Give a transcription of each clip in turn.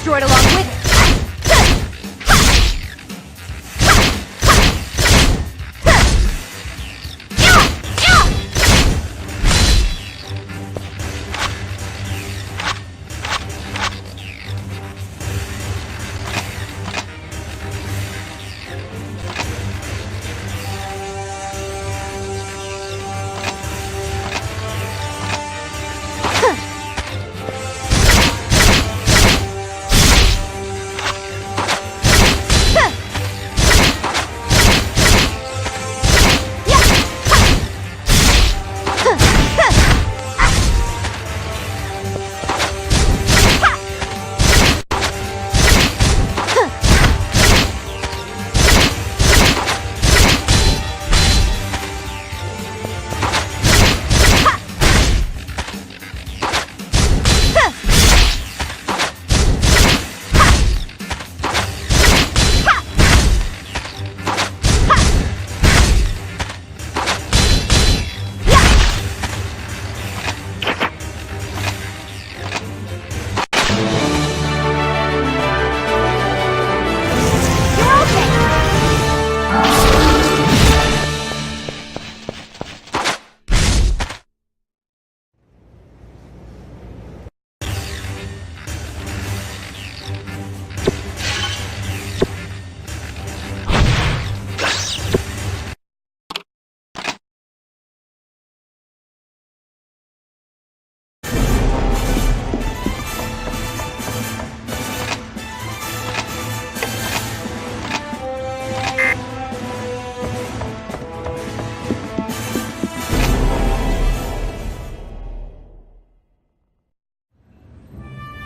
destroyed along with it.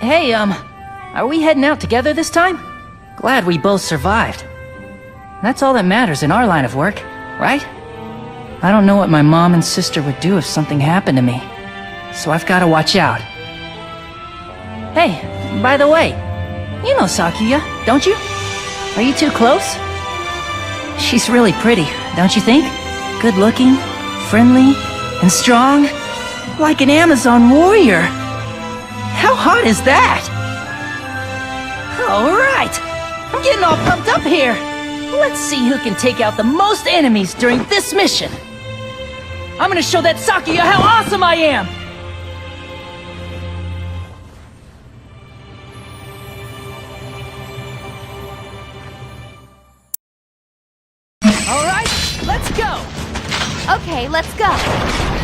Hey, are we heading out together this time? Glad we both survived. That's all that matters in our line of work, right? I don't know what my mom and sister would do if something happened to me, so I've got to watch out. Hey, by the way, you know Sakuya, don't you? Are you too close? She's really pretty, don't you think? Good looking, friendly, and strong. Like an Amazon warrior. How hot is that? Alright! I'm getting all pumped up here! Let's see who can take out the most enemies during this mission! I'm gonna show that Sakuya how awesome I am! Alright, let's go! Okay, let's go.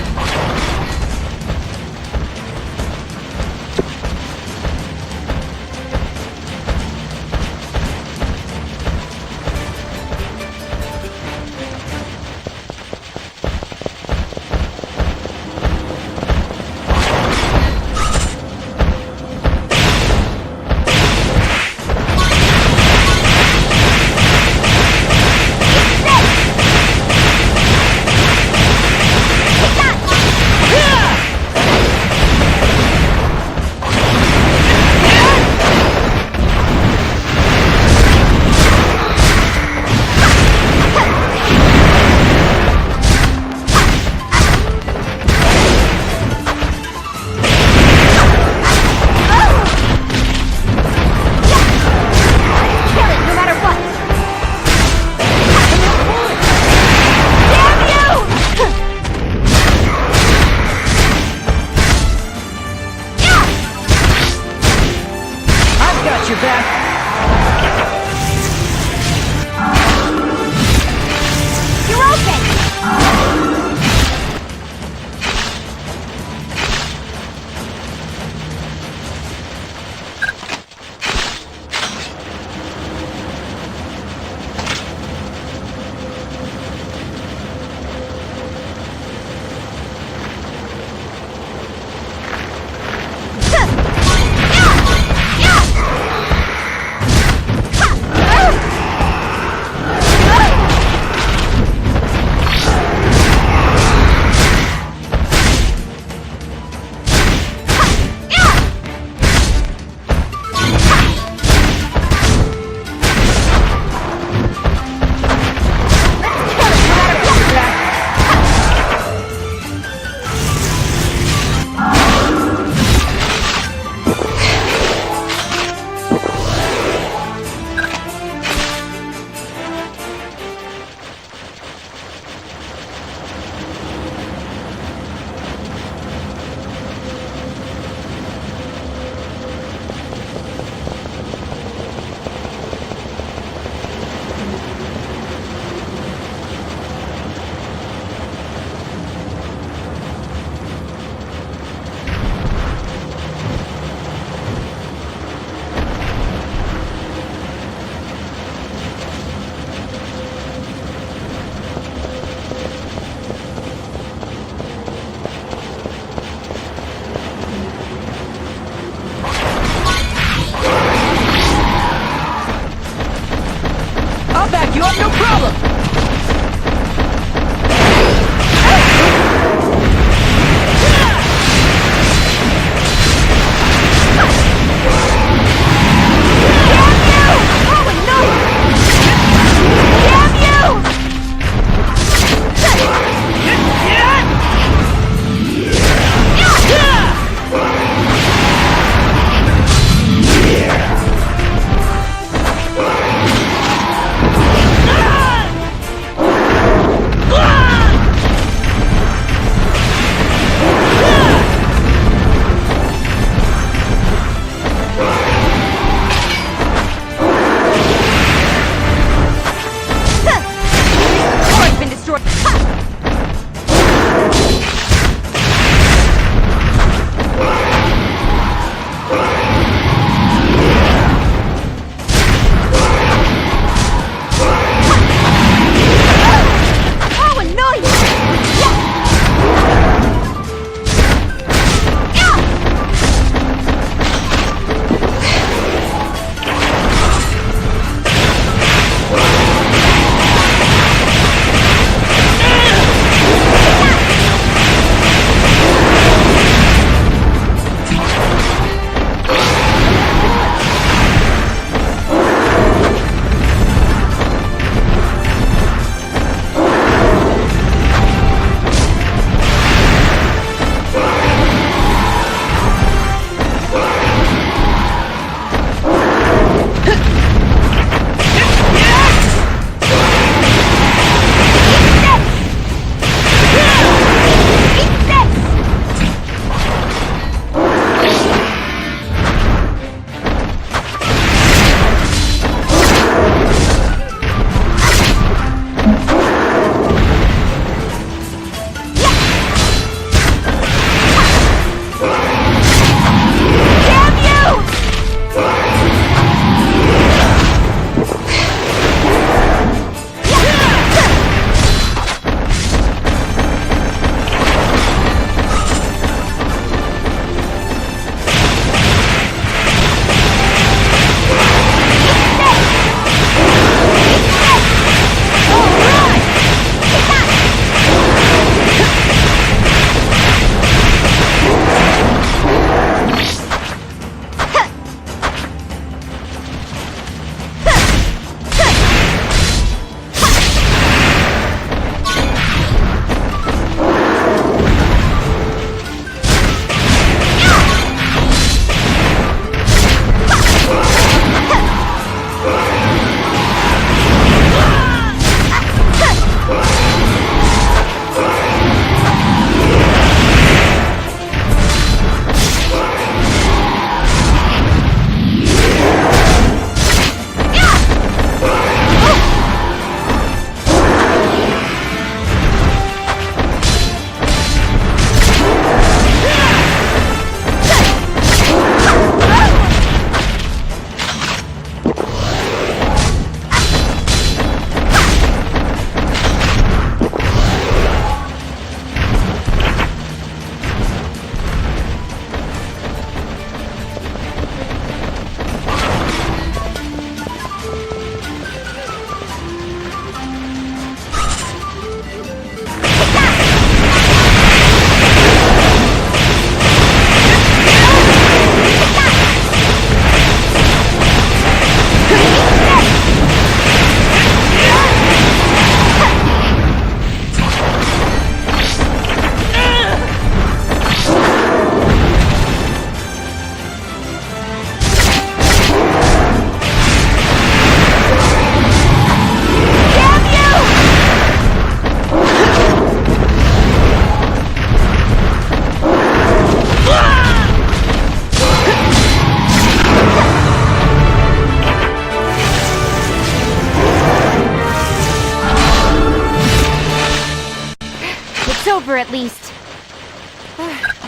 over at least.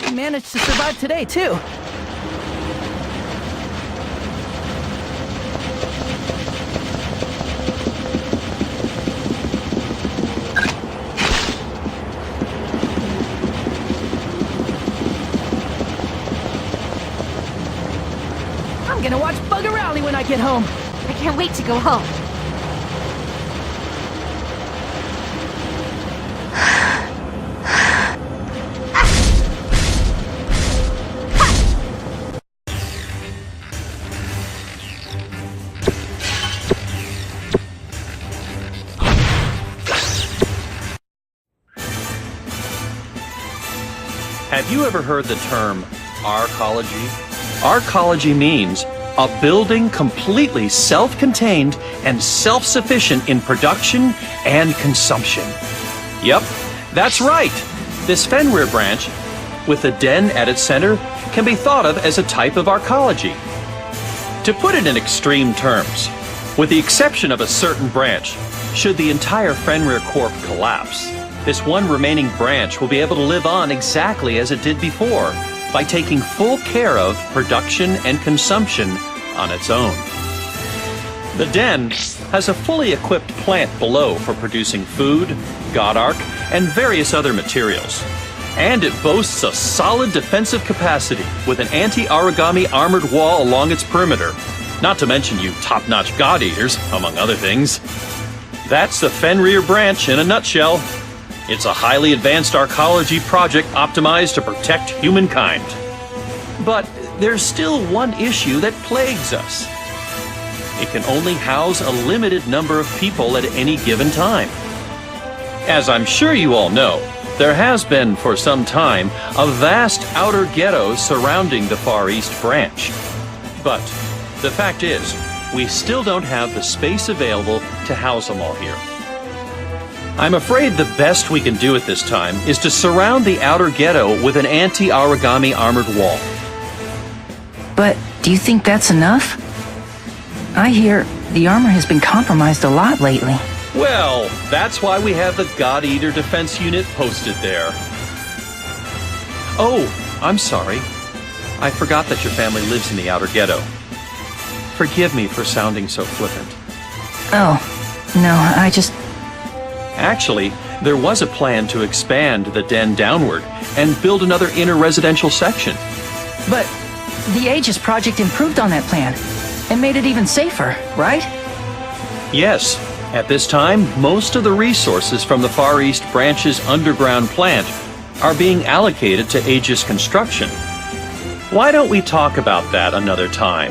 We managed to survive today, too. I'm gonna watch Bugger Rally when I get home. I can't wait to go home. Have you ever heard the term arcology? Arcology means a building completely self-contained and self-sufficient in production and consumption. Yep, that's right. This Fenrir branch, with the den at its center, can be thought of as a type of arcology. To put it in extreme terms, with the exception of a certain branch, should the entire Fenrir Corp collapse, this one remaining branch will be able to live on exactly as it did before, by taking full care of production and consumption on its own. The den has a fully equipped plant below for producing food, God Arc, and various other materials. And it boasts a solid defensive capacity with an anti-origami armored wall along its perimeter, not to mention you top-notch God Eaters, among other things. That's the Fenrir branch in a nutshell. It's a highly advanced arcology project optimized to protect humankind. But there's still one issue that plagues us. It can only house a limited number of people at any given time. As I'm sure you all know, there has been for some time a vast outer ghetto surrounding the Far East branch. But the fact is, we still don't have the space available to house them all here. I'm afraid the best we can do at this time is to surround the outer ghetto with an anti-origami armored wall. But do you think that's enough? I hear the armor has been compromised a lot lately. Well, that's why we have the God Eater defense unit posted there. Oh, I'm sorry. I forgot that your family lives in the outer ghetto. Forgive me for sounding so flippant. Oh, no, I just... Actually, there was a plan to expand the den downward and build another inner residential section. But the Aegis project improved on that plan and made it even safer, right? Yes. At this time, most of the resources from the Far East branch's underground plant are being allocated to Aegis construction. Why don't we talk about that another time?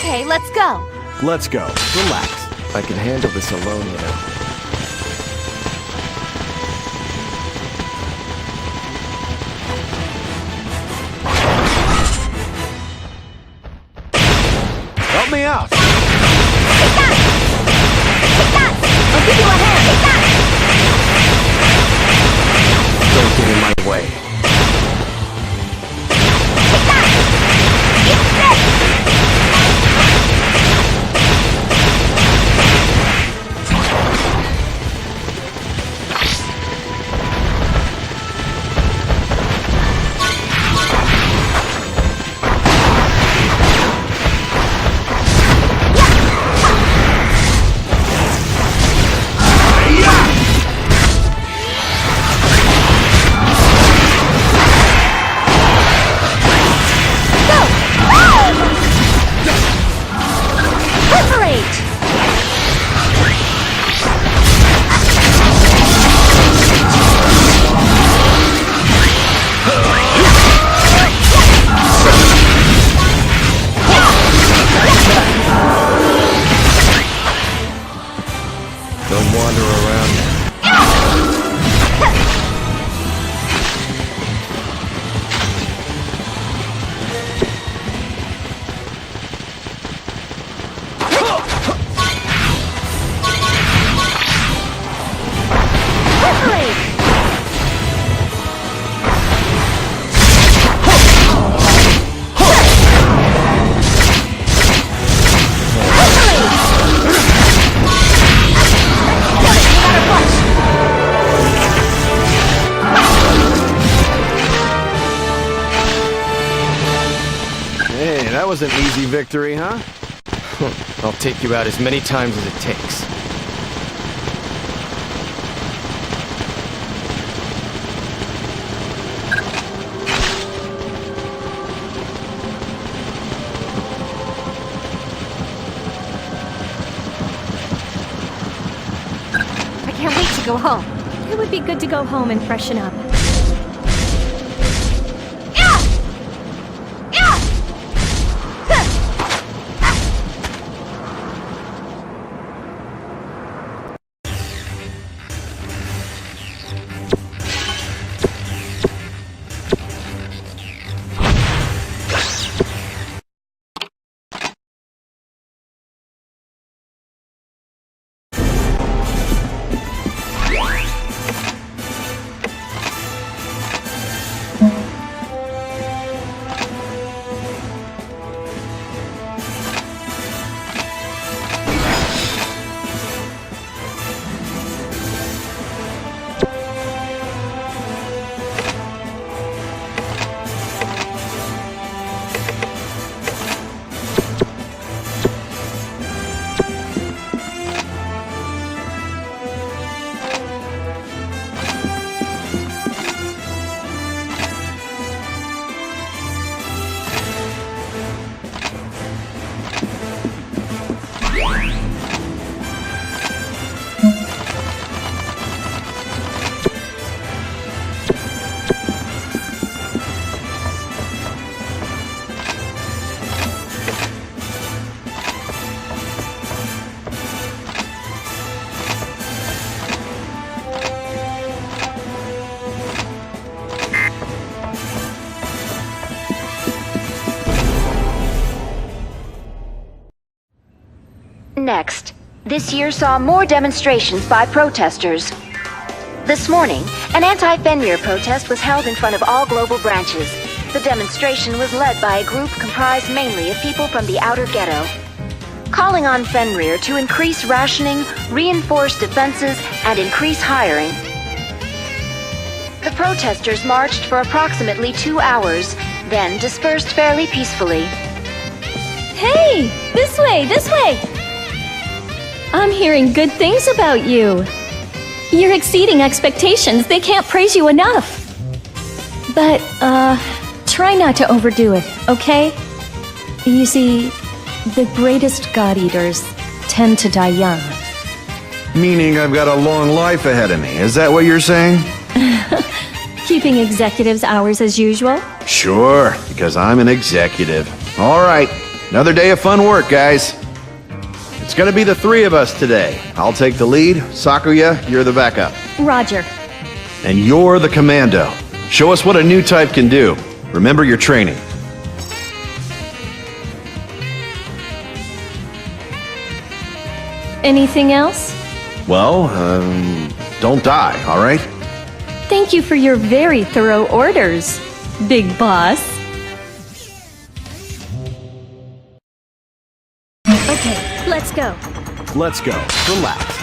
Okay, let's go. Let's go. Relax. I can handle this alone, you know. Help me out! Take that! Take that! I'll give you a hand! Take that! Don't get in my way. Take that! Eat this! That was an easy victory, huh? I'll take you out as many times as it takes. I can't wait to go home. It would be good to go home and freshen up. Next, this year saw more demonstrations by protesters. This morning, an anti-Fenrir protest was held in front of all global branches. The demonstration was led by a group comprised mainly of people from the outer ghetto, calling on Fenrir to increase rationing, reinforce defenses, and increase hiring. The protesters marched for approximately 2 hours, then dispersed fairly peacefully. Hey! This way! This way! I'm hearing good things about you. You're exceeding expectations. They can't praise you enough. But, try not to overdo it, okay? You see, the greatest God Eaters tend to die young. Meaning I've got a long life ahead of me, is that what you're saying? Keeping executives' hours as usual? Sure, because I'm an executive. All right, Another day of fun work, guys. It's gonna be the three of us today. I'll take the lead. Sakuya, you're the backup. Roger. And you're the commando. Show us what a new type can do. Remember your training. Anything else? Well, don't die, all right? Thank you for your very thorough orders, Big Boss. Okay, let's go. Let's go. Relax.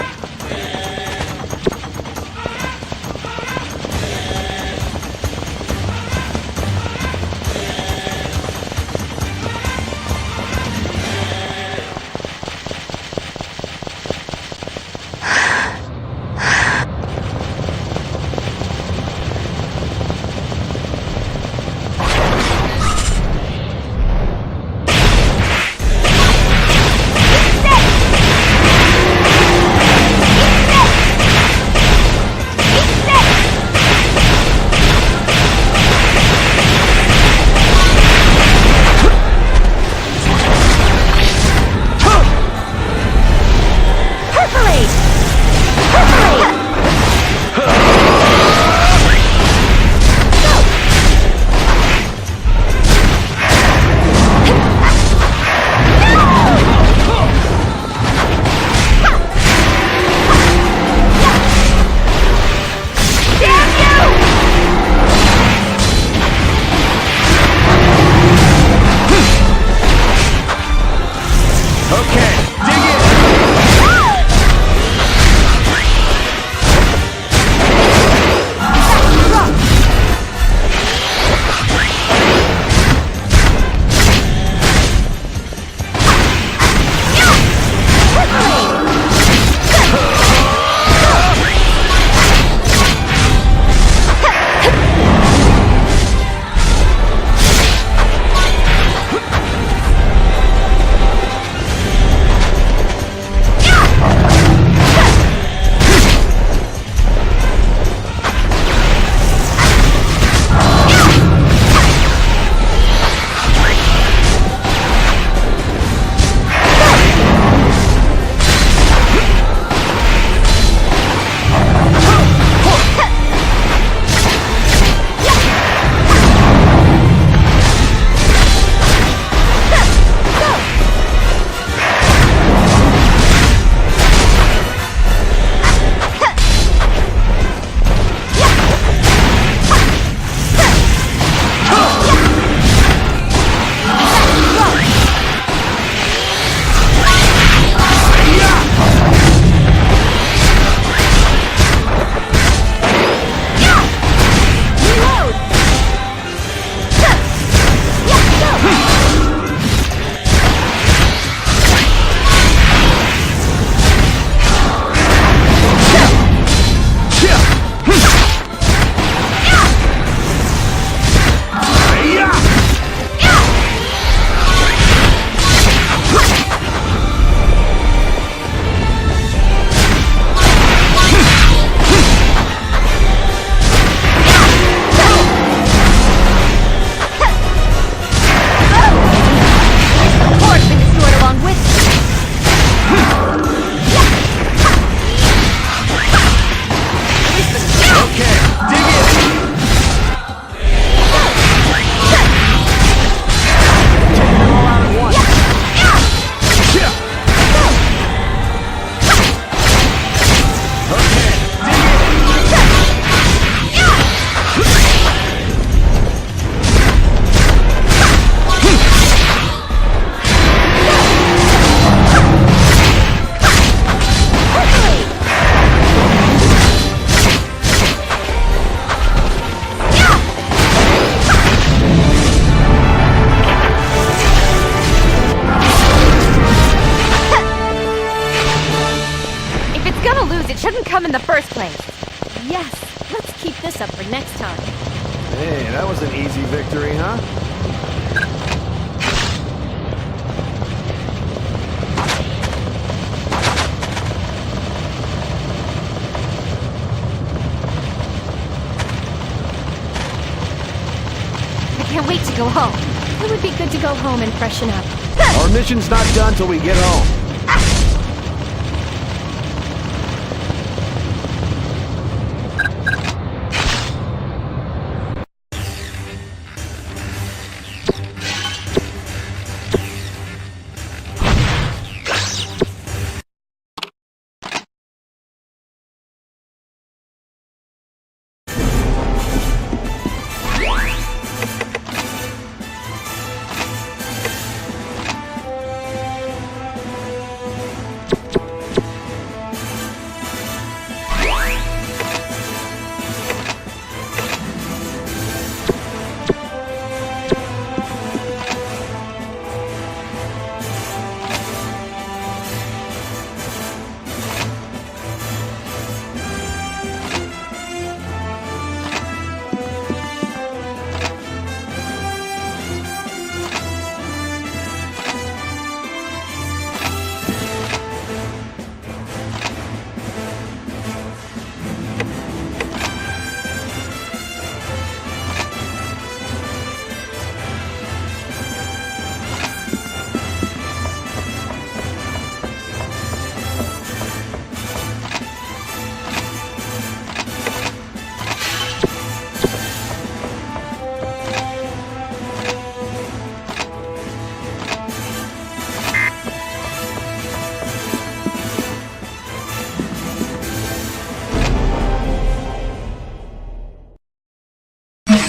shouldn't come in the first place. Yes, let's keep this up for next time. Hey, that was an easy victory, huh? I can't wait to go home. It would be good to go home and freshen up. Our mission's not done till we get home.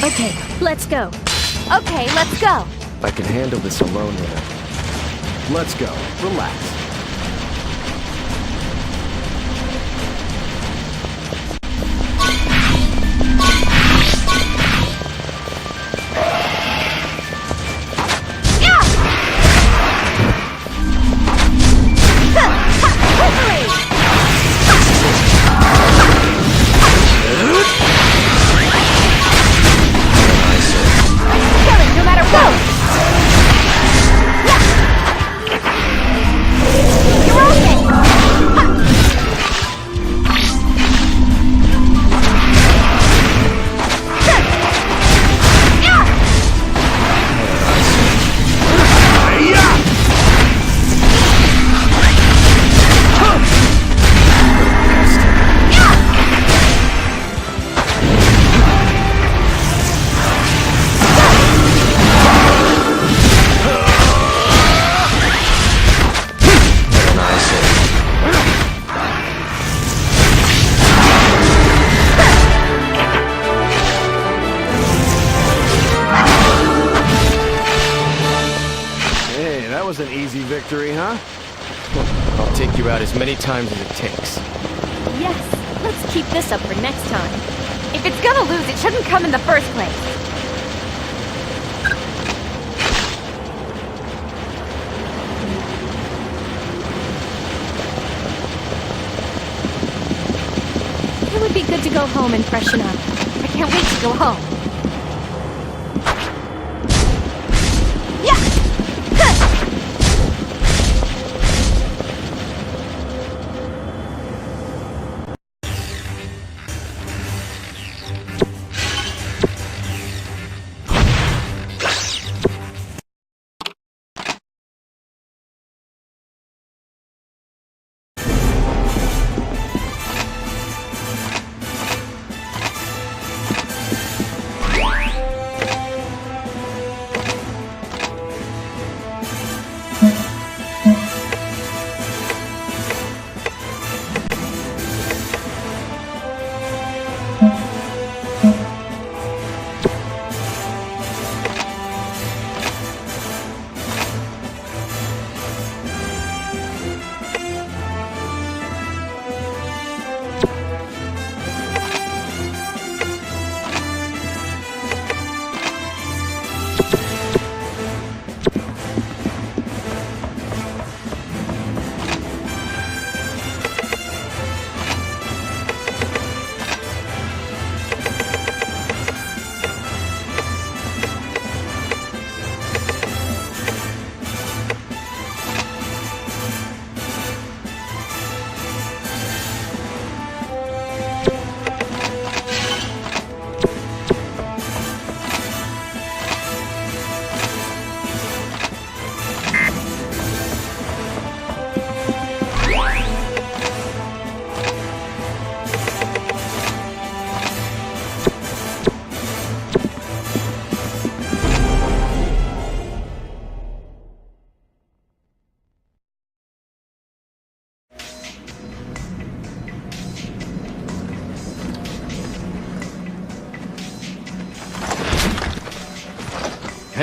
Okay, let's go. Okay, let's go. I can handle this alone, Renee. Let's go. Relax. No matter what. You're okay. Hey, that was an easy victory, huh? I'll take you out as many times as it takes. Yes, let's keep this up for next time. If it's gonna lose, it shouldn't come in the first place. It would be good to go home and freshen up. I can't wait to go home.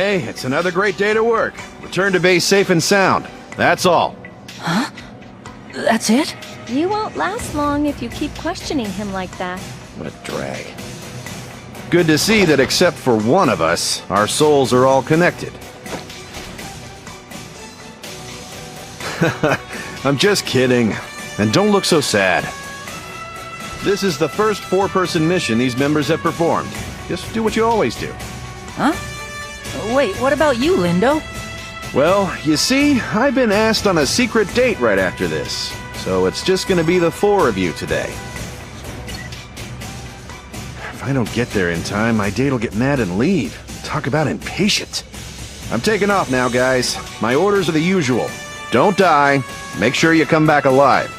Hey, it's another great day to work. Return to base safe and sound. That's all. That's it? You won't last long if you keep questioning him like that. What a drag. Good to see that except for one of us, our souls are all connected. I'm just kidding. And don't look so sad. This is the first four-person mission these members have performed. Just do what you always do. Huh? Wait, what about you, Lindo? Well, you see, I've been asked on a secret date right after this. So it's just gonna be the four of you today. If I don't get there in time, my date'll get mad and leave. Talk about impatient. I'm taking off now, guys. My orders are the usual. Don't die. Make sure you come back alive.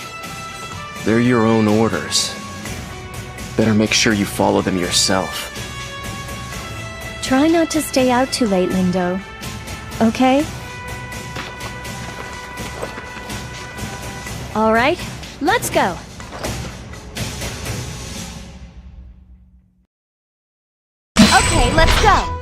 They're your own orders. Better make sure you follow them yourself. Try not to stay out too late, Lindo. Okay? All right, let's go. Okay, let's go.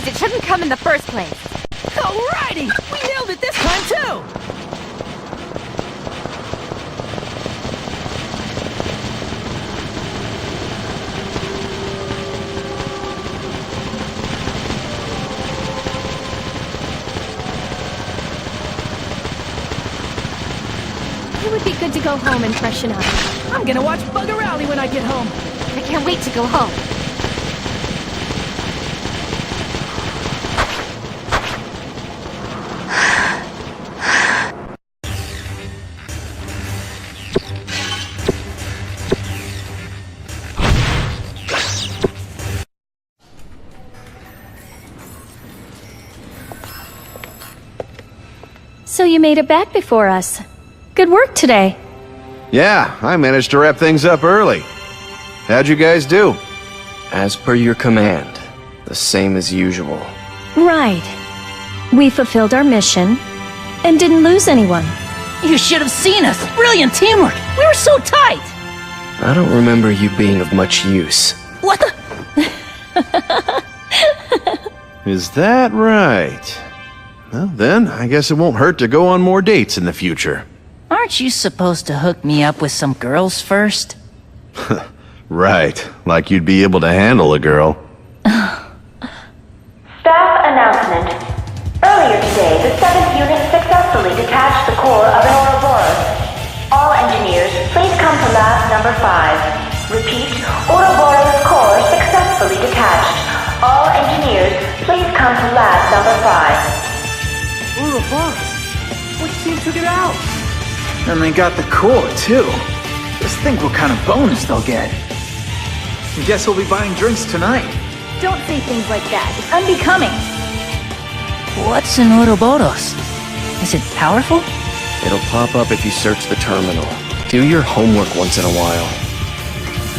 means it shouldn't come in the first place. Alrighty! We nailed it this time, too! It would be good to go home and freshen up. I'm gonna watch Bugger Alley when I get home. I can't wait to go home. So you made it back before us. Good work today. Yeah, I managed to wrap things up early. How'd you guys do? As per your command, the same as usual. Right. We fulfilled our mission and didn't lose anyone. You should have seen us! Brilliant teamwork! We were so tight! I don't remember you being of much use. What the? Is that right? Well, then, I guess it won't hurt to go on more dates in the future. Aren't you supposed to hook me up with some girls first? Right, like you'd be able to handle a girl. Staff announcement. Earlier today, the 7th unit successfully detached the core of an Ouroboros. All engineers, please come to lab number 5. Repeat, Ouroboros core successfully detached. All engineers, please come to lab number 5. Ouroboros? What team took it out? And they got the core, too. Just think what kind of bonus they'll get. Guess we'll be buying drinks tonight. Don't say things like that. It's unbecoming. What's an Ouroboros? Is it powerful? It'll pop up if you search the terminal. Do your homework once in a while.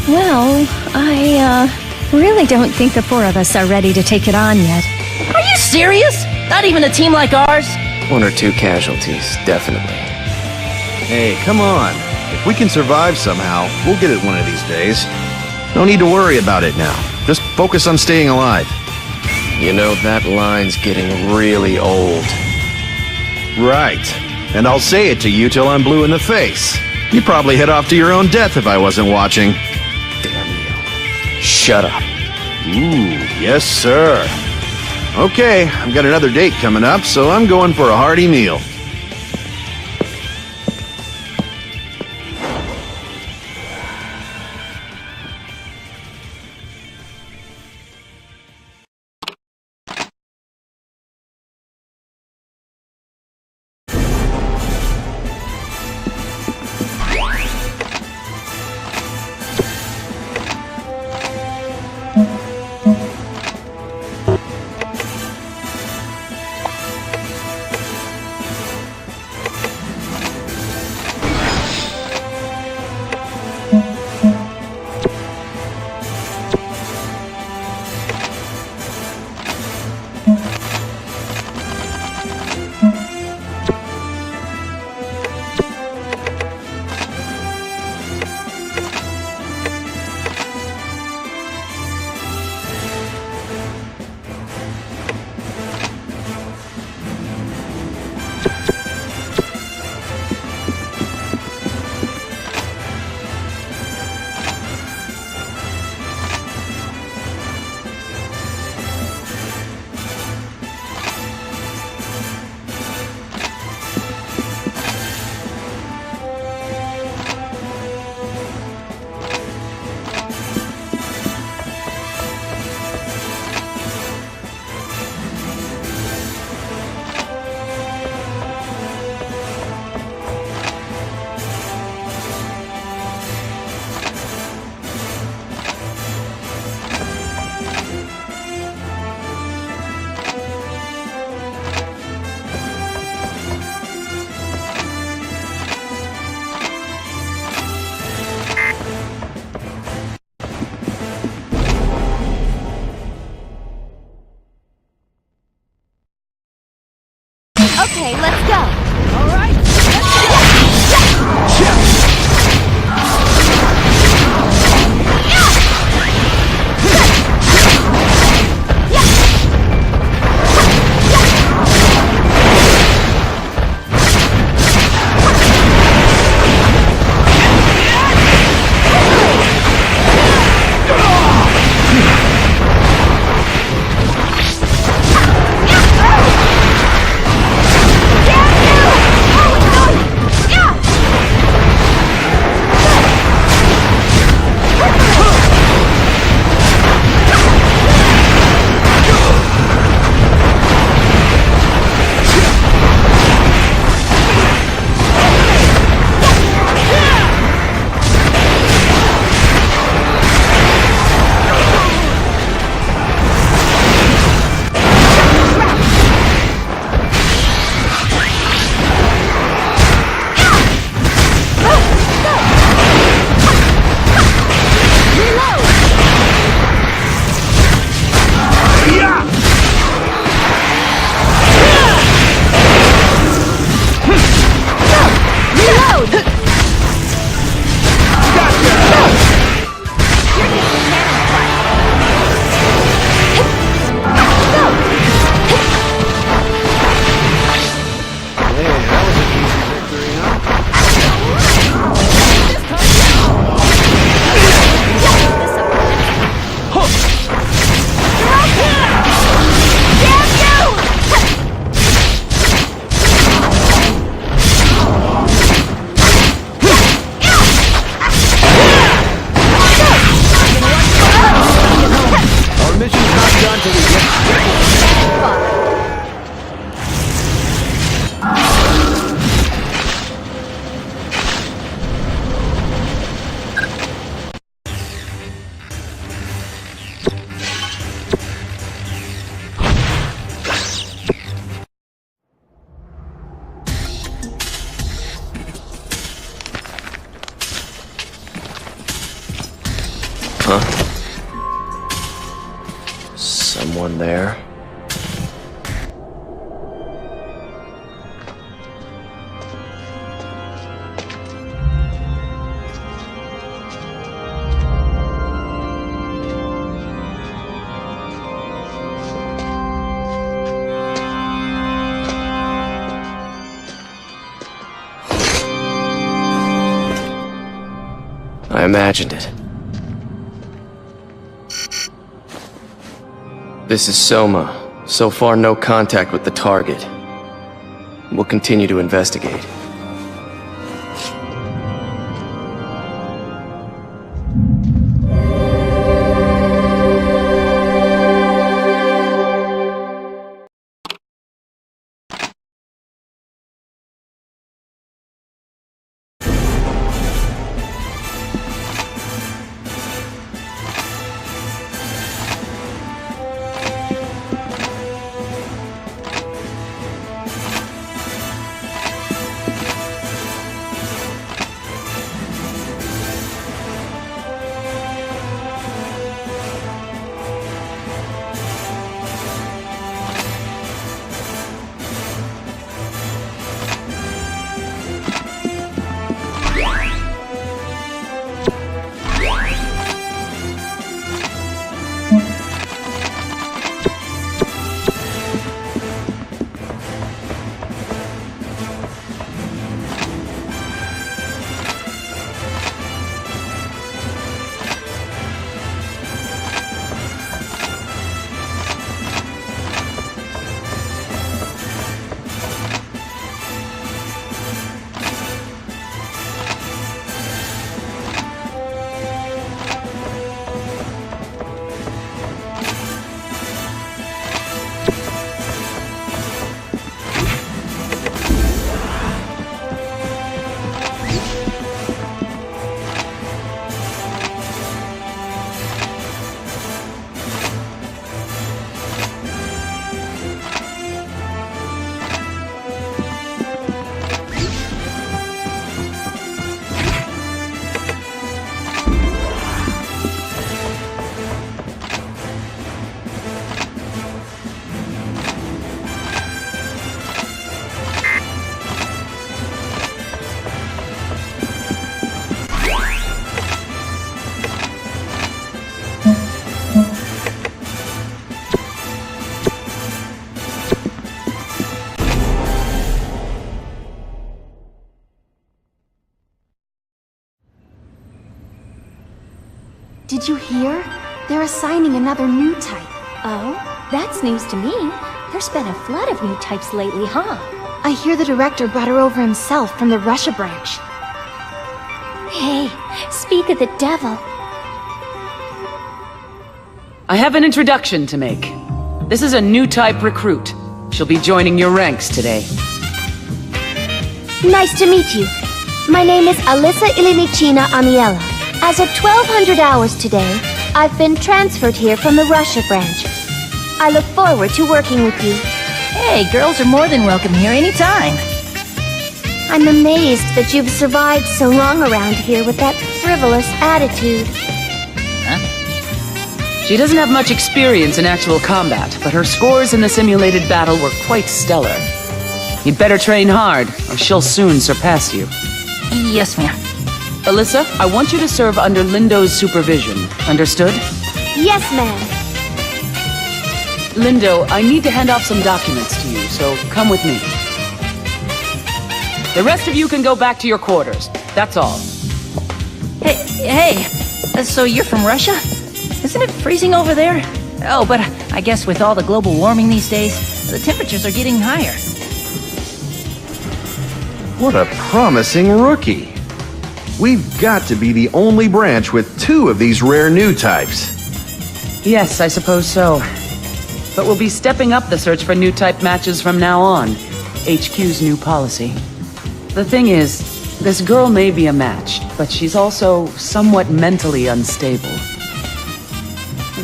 Well, I really don't think the four of us are ready to take it on yet. Are you serious? Not even a team like ours? 1 or 2 casualties, definitely. Hey, come on. If we can survive somehow, we'll get it one of these days. No need to worry about it now. Just focus on staying alive. You know, that line's getting really old. Right. And I'll say it to you till I'm blue in the face. You'd probably head off to your own death if I wasn't watching. Damn you. Shut up. Ooh, yes, sir. Okay, I've got another date coming up, so I'm going for a hearty meal. Okay, let's go. All right. someone there. I imagined it. This is Soma. So far, no contact with the target. We'll continue to investigate. Did you hear? They're assigning another new type. Oh, that's news to me. There's been a flood of new types lately, huh? I hear the director brought her over himself from the Russia branch. Hey, speak of the devil. I have an introduction to make. This is a new type recruit. She'll be joining your ranks today. Nice to meet you. My name is Alyssa Ilinichina Amiela. As of 1200 hours today, I've been transferred here from the Russia branch. I look forward to working with you. Hey, girls are more than welcome here anytime. I'm amazed that you've survived so long around here with that frivolous attitude. She doesn't have much experience in actual combat, but her scores in the simulated battle were quite stellar. You'd better train hard, or she'll soon surpass you. Yes, ma'am. Alyssa, I want you to serve under Lindo's supervision. Understood? Yes, ma'am. Lindo, I need to hand off some documents to you, so come with me. The rest of you can go back to your quarters. That's all. Hey, so you're from Russia? Isn't it freezing over there? Oh, but I guess with all the global warming these days, the temperatures are getting higher. What a promising rookie. We've got to be the only branch with 2 of these rare new types. Yes, I suppose so. But we'll be stepping up the search for new type matches from now on. HQ's new policy. The thing is, this girl may be a match, but she's also somewhat mentally unstable.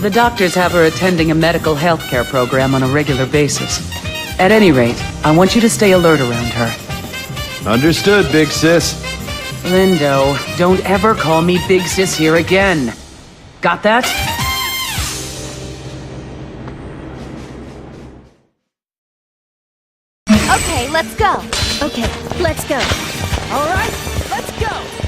The doctors have her attending a medical healthcare program on a regular basis. At any rate, I want you to stay alert around her. Understood, big sis. Lindo, don't ever call me Big Sis here again. Got that? Okay, let's go. Okay, let's go. All right, let's go!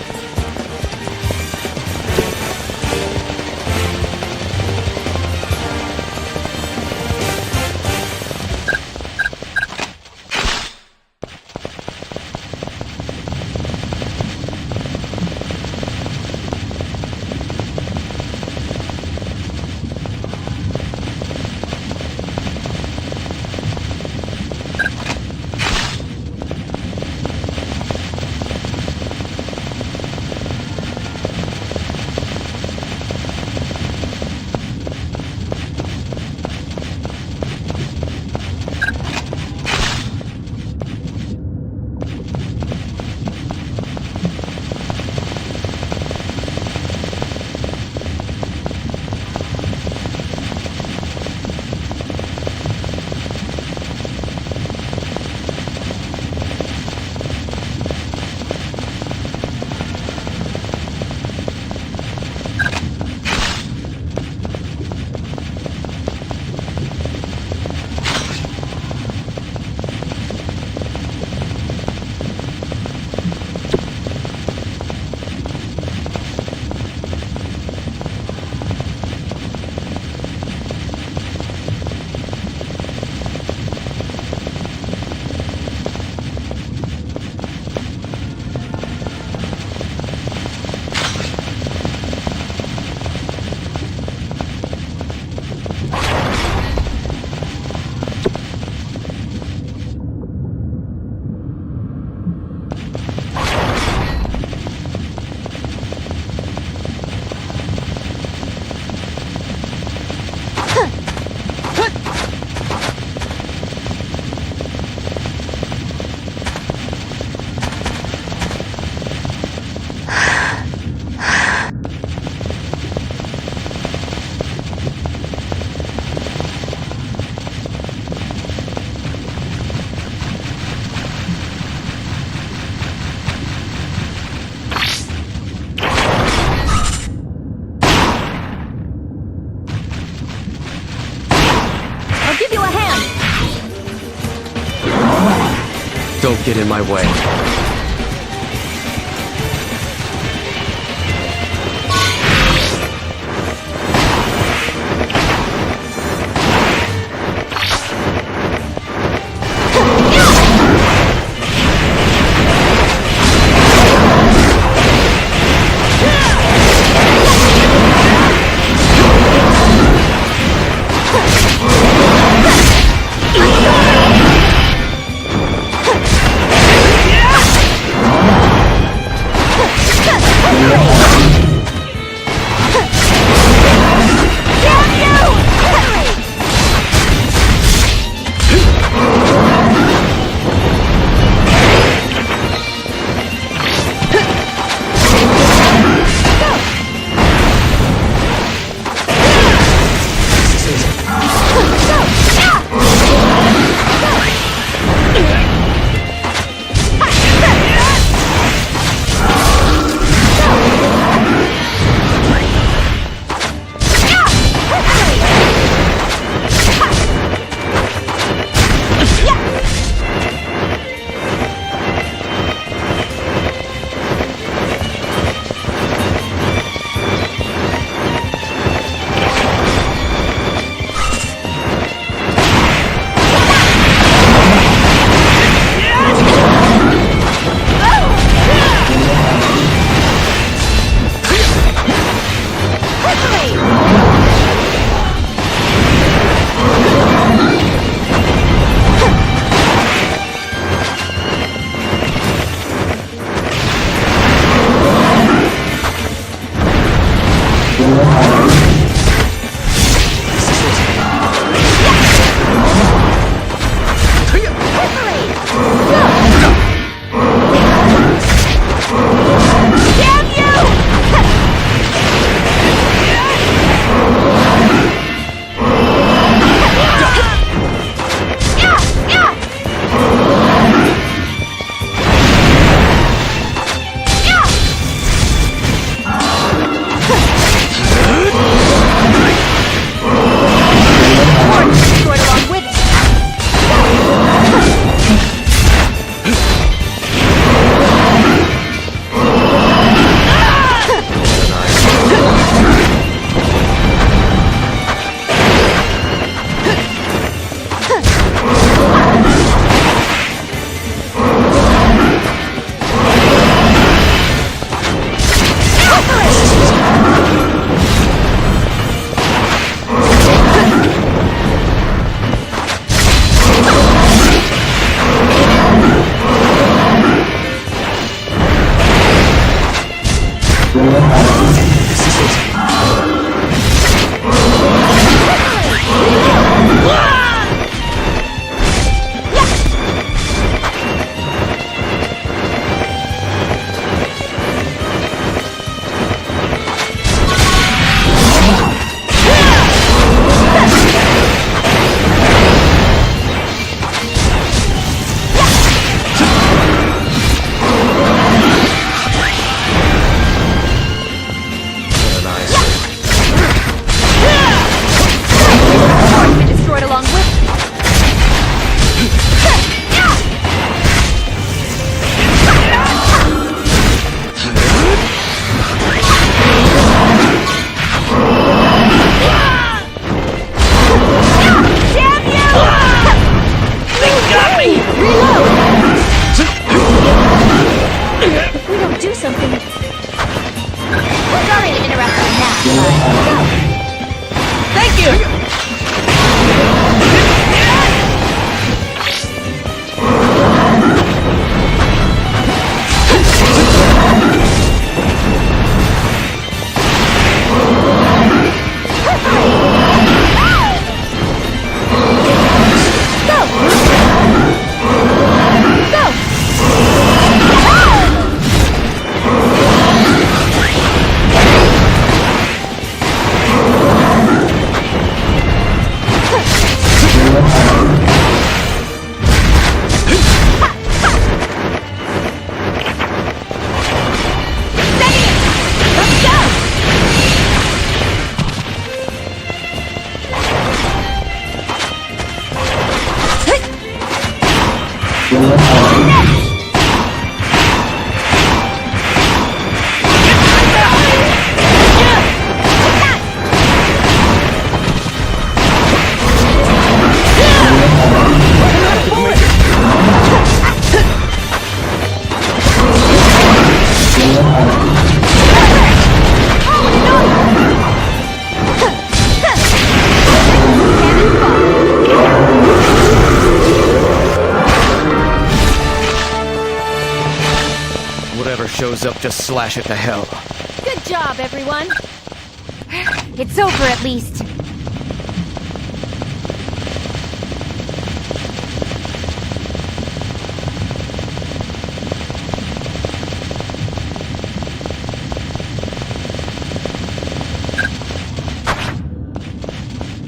Don't get in my way. Yeah! Shows up, just slash it to hell. Good job, everyone. It's over at least.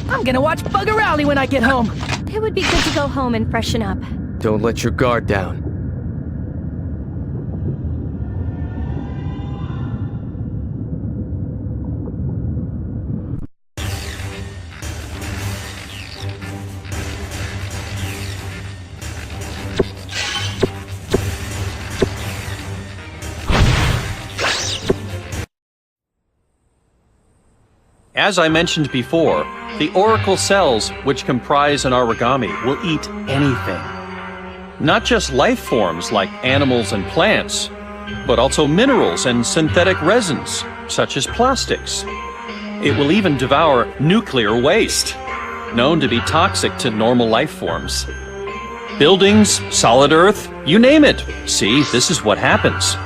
I'm gonna watch Bugger Alley when I get home. It would be good to go home and freshen up. Don't let your guard down. As I mentioned before, the oracle cells, which comprise an origami, will eat anything. Not just life forms like animals and plants, but also minerals and synthetic resins, such as plastics. It will even devour nuclear waste, known to be toxic to normal life forms. Buildings, solid earth, you name it. See, this is what happens.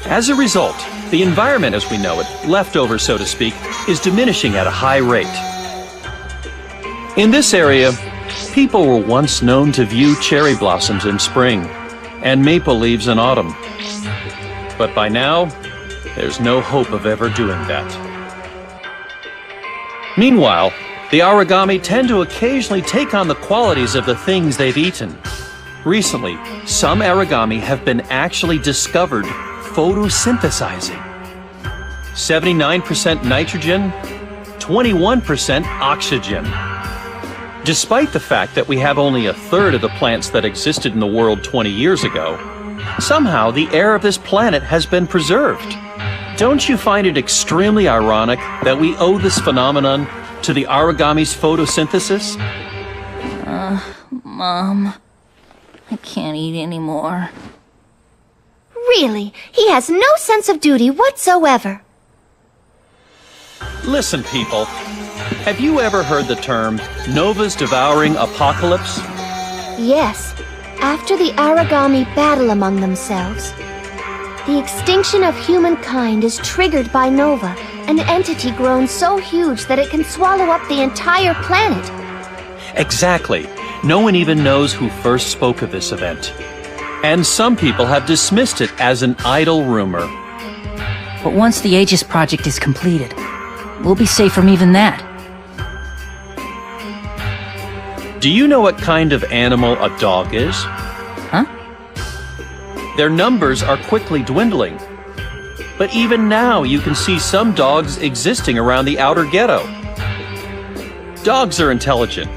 As a result, the environment as we know it, leftover so to speak, is diminishing at a high rate. In this area, people were once known to view cherry blossoms in spring and maple leaves in autumn. But by now, there's no hope of ever doing that. Meanwhile, the origami tend to occasionally take on the qualities of the things they've eaten. Recently, some origami have been actually discovered photosynthesizing. 79% nitrogen, 21% oxygen. Despite the fact that we have only a third of the plants that existed in the world 20 years ago, somehow the air of this planet has been preserved. Don't you find it extremely ironic that we owe this phenomenon to the origami's photosynthesis? Mom, I can't eat anymore. Really, he has no sense of duty whatsoever. Listen, people. Have you ever heard the term Nova's devouring apocalypse? Yes. After the origami battle among themselves, the extinction of humankind is triggered by Nova, an entity grown so huge that it can swallow up the entire planet. Exactly. No one even knows who first spoke of this event. And some people have dismissed it as an idle rumor. But once the Aegis project is completed, we'll be safe from even that. Do you know what kind of animal a dog is? Huh? Their numbers are quickly dwindling. But even now, you can see some dogs existing around the outer ghetto. Dogs are intelligent.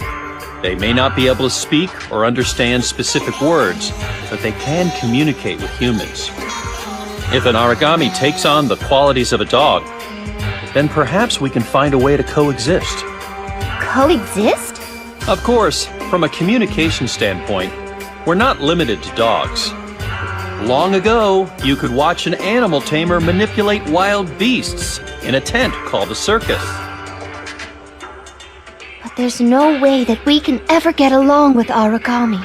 They may not be able to speak or understand specific words, but they can communicate with humans. If an origami takes on the qualities of a dog, then perhaps we can find a way to coexist. Coexist? Of course, from a communication standpoint, we're not limited to dogs. Long ago, you could watch an animal tamer manipulate wild beasts in a tent called a circus. But there's no way that we can ever get along with origami.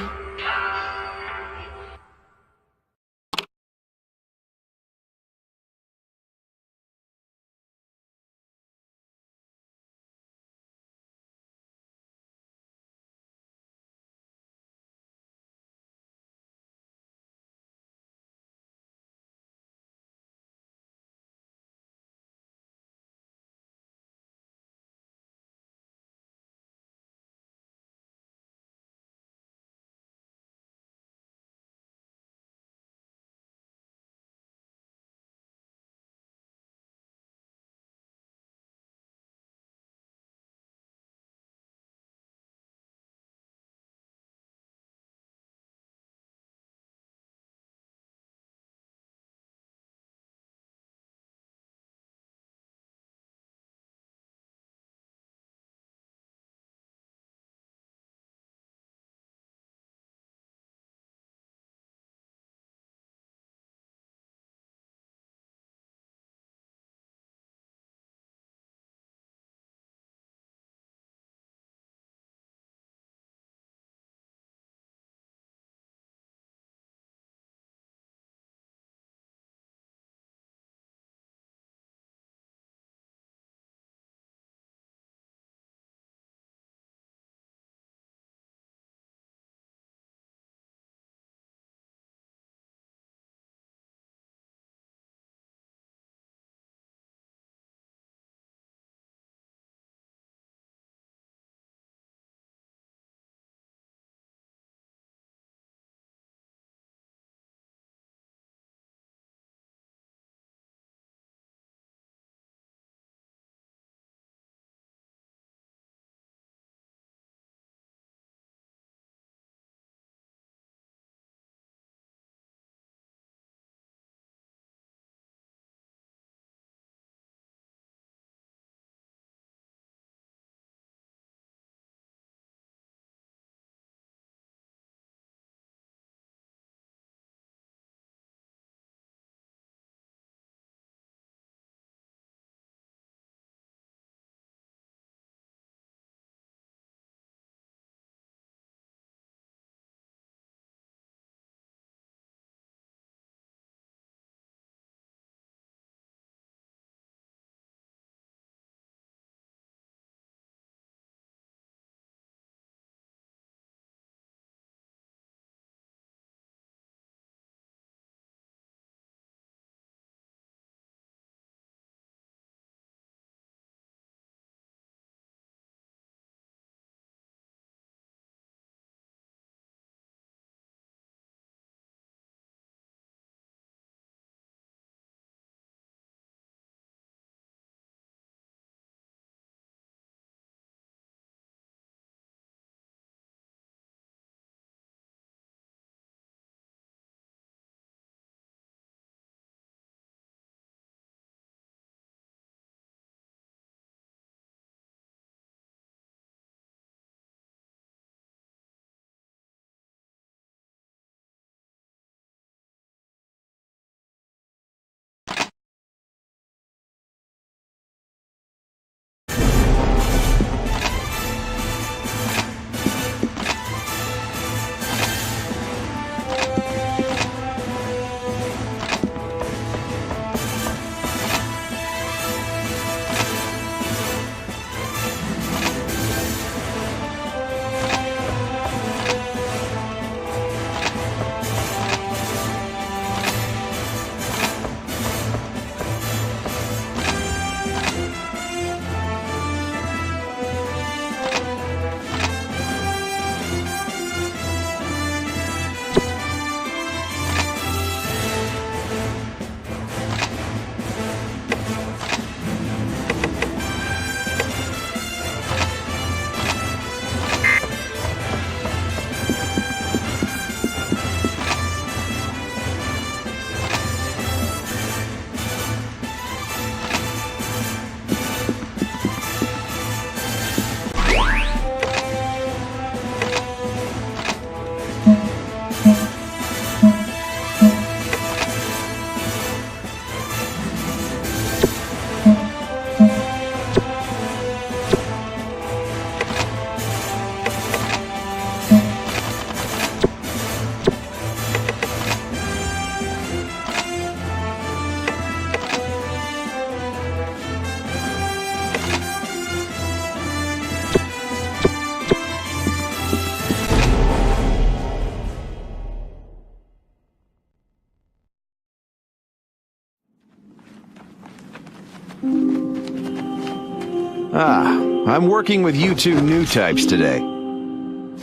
I'm working with you two new types today.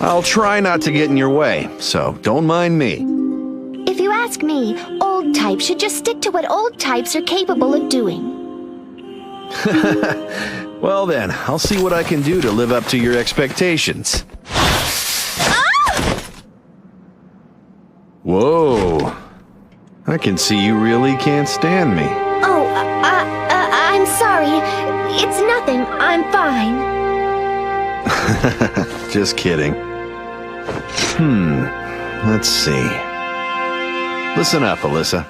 I'll try not to get in your way, so don't mind me. If you ask me, old types should just stick to what old types are capable of doing. Well then, I'll see what I can do to live up to your expectations. Whoa. I can see you really can't stand me. Oh, I'm sorry. It's nothing. I'm fine. Just kidding. Let's see. Listen up, Alyssa.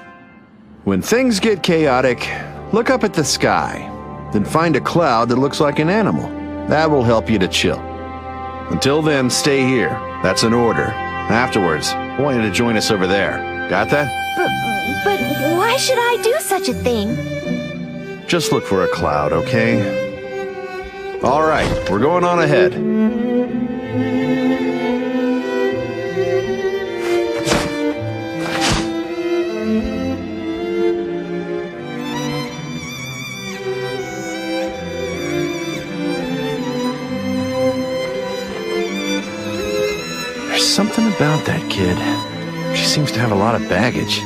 When things get chaotic, look up at the sky. Then find a cloud that looks like an animal. That will help you to chill. Until then, stay here. That's an order. Afterwards, I want you to join us over there. Got that? But why should I do such a thing? Just look for a cloud, okay? All right, we're going on ahead. There's something about that kid. She seems to have a lot of baggage.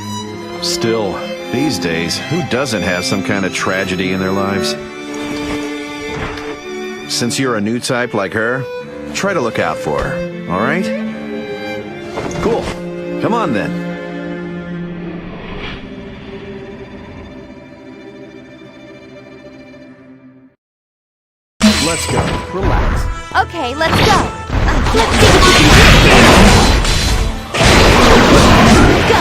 Still, these days, who doesn't have some kind of tragedy in their lives? Since you're a new type like her, try to look out for her, all right? Cool. Come on, then. Let's go. Relax. Okay, let's go. Let's see what you can do. Go.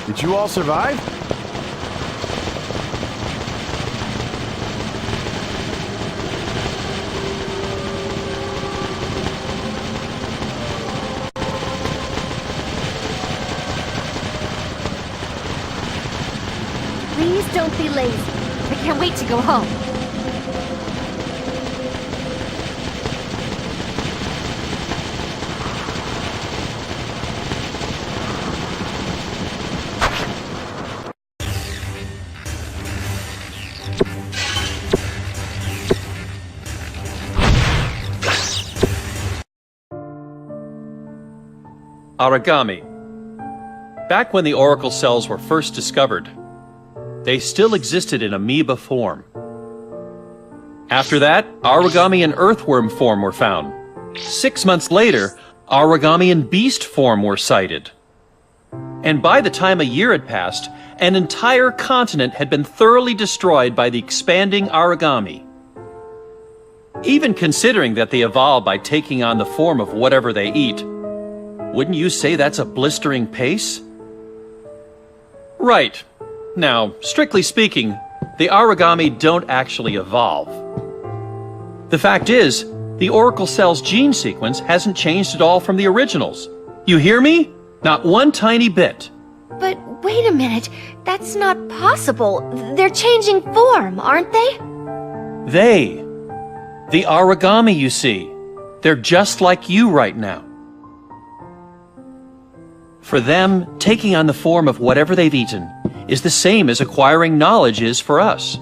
Did you all survive? Please don't be lazy. I can't wait to go home. Origami. Back when the oracle cells were first discovered, they still existed in amoeba form. After that, origami in earthworm form were found. 6 months later, origami in beast form were sighted. And by the time a year had passed, an entire continent had been thoroughly destroyed by the expanding origami. Even considering that they evolve by taking on the form of whatever they eat, wouldn't you say that's a blistering pace? Right. Now, strictly speaking, the origami don't actually evolve. The fact is, the oracle cell's gene sequence hasn't changed at all from the originals. You hear me? Not one tiny bit. But wait a minute, that's not possible. They're changing form, aren't they? The origami, you see. They're just like you right now. For them, taking on the form of whatever they've eaten is the same as acquiring knowledge is for us.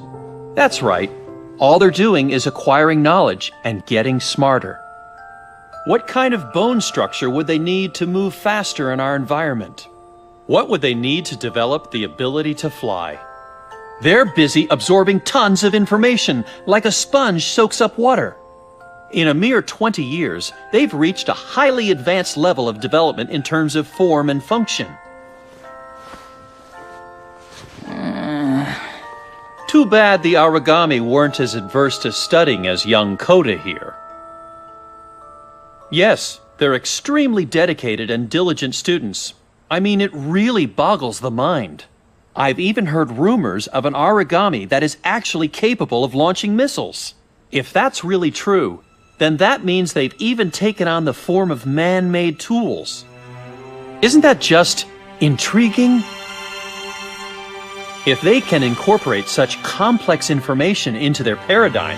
That's right. All they're doing is acquiring knowledge and getting smarter. What kind of bone structure would they need to move faster in our environment? What would they need to develop the ability to fly? They're busy absorbing tons of information, like a sponge soaks up water. In a mere 20 years, they've reached a highly advanced level of development in terms of form and function. Too bad the origami weren't as adverse to studying as young Coda here. Yes, they're extremely dedicated and diligent students. I mean, it really boggles the mind. I've even heard rumors of an origami that is actually capable of launching missiles. If that's really true, then that means they've even taken on the form of man-made tools. Isn't that just intriguing? If they can incorporate such complex information into their paradigm,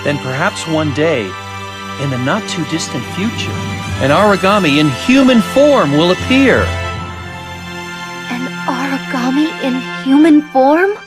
then perhaps one day, in the not-too-distant future, an origami in human form will appear. An origami in human form?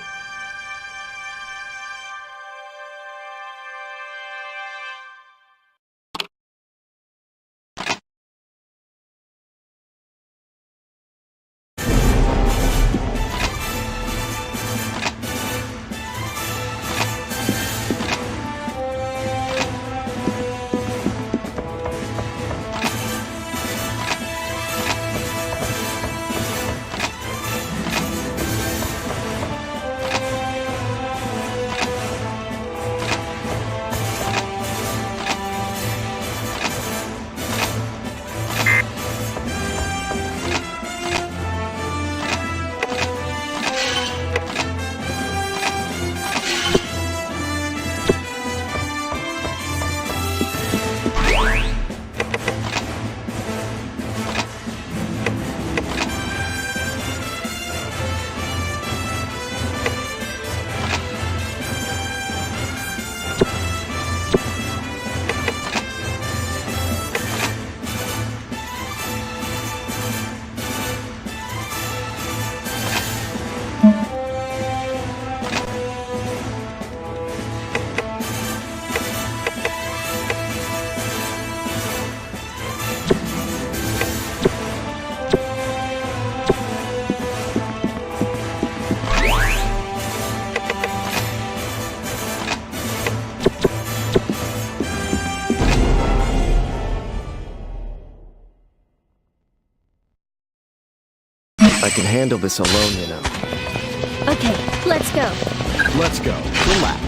I can handle this alone, you know. Okay, let's go. Let's go. Relax.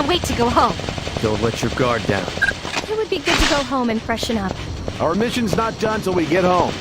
wait to go home. Don't let your guard down. It would be good to go home and freshen up. Our mission's not done till we get home.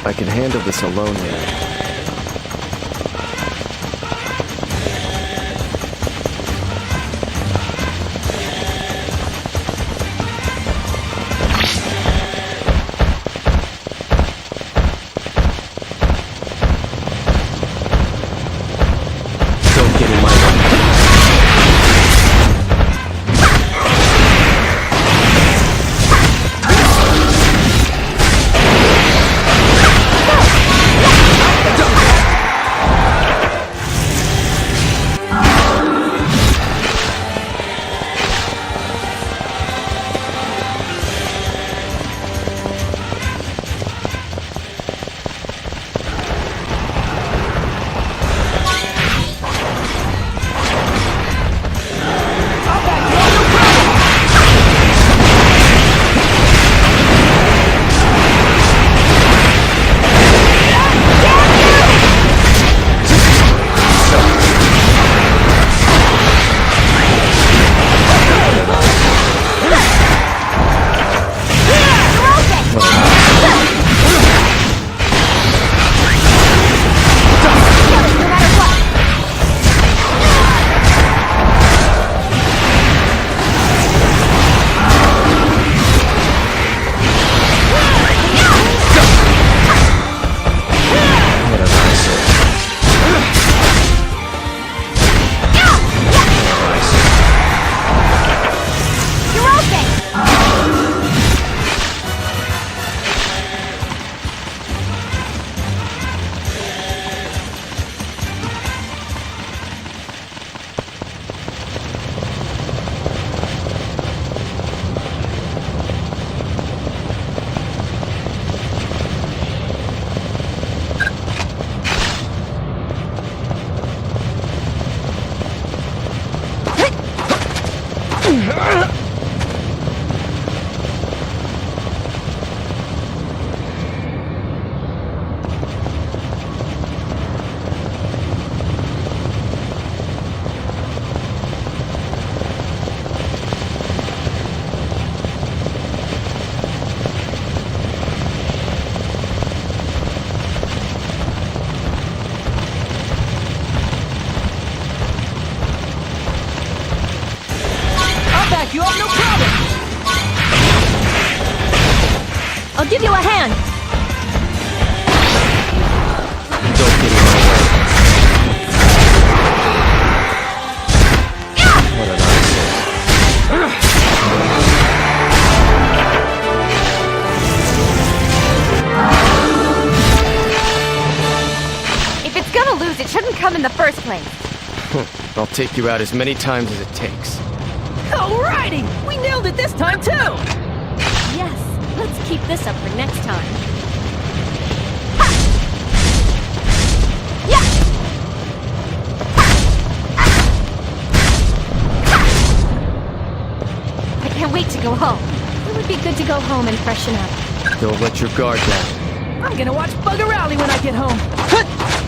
I can handle this alone now. You have no problem! I'll give you a hand! Don't get in my way. What an eyesore. I'll take you out as many times as it takes. Alrighty! We nailed it this time, too! Yes, let's keep this up for next time. I can't wait to go home. It would be good to go home and freshen up. Don't let your guard down. I'm gonna watch Bugger Rally when I get home.